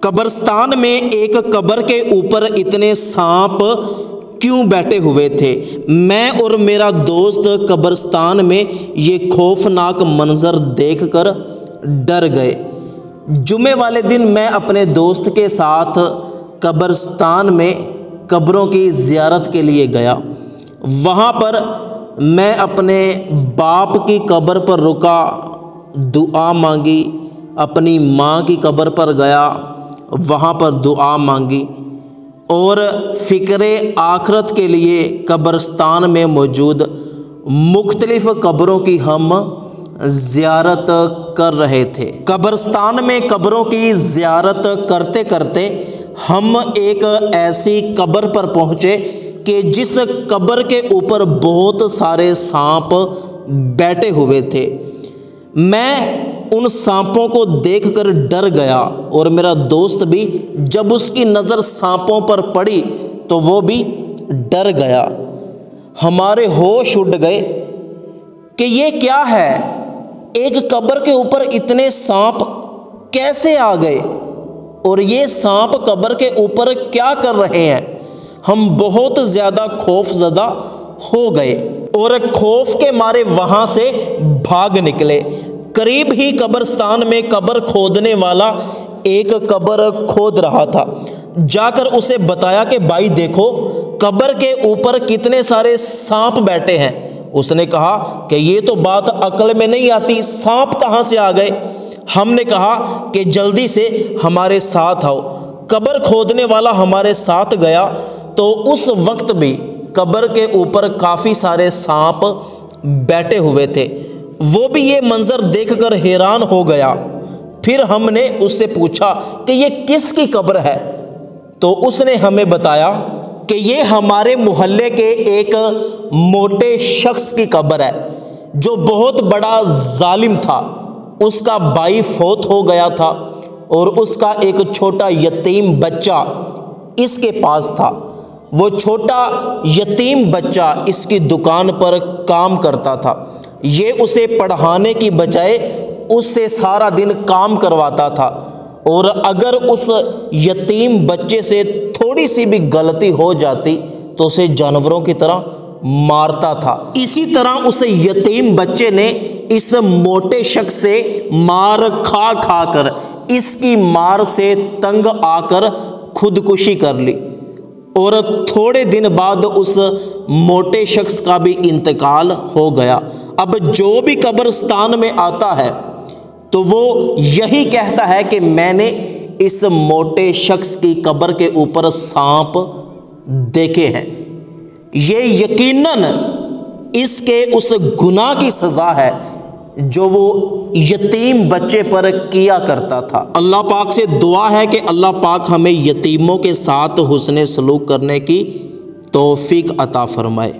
قبرستان میں ایک قبر کے اوپر اتنے سانپ کیوں بیٹھے ہوئے تھے؟ میں اور میرا دوست قبرستان میں یہ خوفناک منظر دیکھ کر ڈر گئے۔ جمعے والے دن میں اپنے دوست کے ساتھ قبرستان میں قبروں کی زیارت کے لیے گیا۔ وہاں پر میں اپنے باپ کی قبر پر رکا، دعا مانگی۔ اپنی ماں کی قبر پر گیا، وہاں پر دعا مانگی، اور فکر آخرت کے لیے قبرستان میں موجود مختلف قبروں کی ہم زیارت کر رہے تھے۔ قبرستان میں قبروں کی زیارت کرتے کرتے ہم ایک ایسی قبر پر پہنچے کہ جس قبر کے اوپر بہت سارے سانپ بیٹھے ہوئے تھے۔ میں ان سانپوں کو دیکھ کر ڈر گیا، اور میرا دوست بھی جب اس کی نظر سانپوں پر پڑی تو وہ بھی ڈر گیا۔ ہمارے ہوش اڑ گئے کہ یہ کیا ہے؟ ایک قبر کے اوپر اتنے سانپ کیسے آ گئے؟ اور یہ سانپ قبر کے اوپر کیا کر رہے ہیں؟ ہم بہت زیادہ خوف زدہ ہو گئے اور خوف کے مارے وہاں سے بھاگ نکلے۔ قریب ہی قبرستان میں قبر کھودنے والا ایک قبر کھود رہا تھا۔ جا کر اسے بتایا کہ بھائی دیکھو قبر کے اوپر کتنے سارے سانپ بیٹھے ہیں۔ اس نے کہا کہ یہ تو بات عقل میں نہیں آتی، سانپ کہاں سے آ گئے؟ ہم نے کہا کہ جلدی سے ہمارے ساتھ آؤ۔ قبر کھودنے والا ہمارے ساتھ گیا تو اس وقت بھی قبر کے اوپر کافی سارے سانپ بیٹھے ہوئے تھے۔ وہ بھی یہ منظر دیکھ کر حیران ہو گیا۔ پھر ہم نے اس سے پوچھا کہ یہ کس کی قبر ہے؟ تو اس نے ہمیں بتایا کہ یہ ہمارے محلے کے ایک موٹے شخص کی قبر ہے جو بہت بڑا ظالم تھا۔ اس کا بھائی فوت ہو گیا تھا اور اس کا ایک چھوٹا یتیم بچہ اس کے پاس تھا۔ وہ چھوٹا یتیم بچہ اس کی دکان پر کام کرتا تھا۔ یہ اسے پڑھانے کی بجائے اس سے سارا دن کام کرواتا تھا، اور اگر اس یتیم بچے سے تھوڑی سی بھی غلطی ہو جاتی تو اسے جانوروں کی طرح مارتا تھا۔ اسی طرح اس یتیم بچے نے اس موٹے شخص سے مار کھا کھا کر اس کی مار سے تنگ آ کر خودکشی کر لی، اور تھوڑے دن بعد اس موٹے شخص کا بھی انتقال ہو گیا۔ اب جو بھی قبرستان میں آتا ہے تو وہ یہی کہتا ہے کہ میں نے اس موٹے شخص کی قبر کے اوپر سانپ دیکھے ہیں۔ یہ یقیناً اس کے اس گناہ کی سزا ہے جو وہ یتیم بچے پر کیا کرتا تھا۔ اللہ پاک سے دعا ہے کہ اللہ پاک ہمیں یتیموں کے ساتھ حسن سلوک کرنے کی توفیق عطا فرمائے۔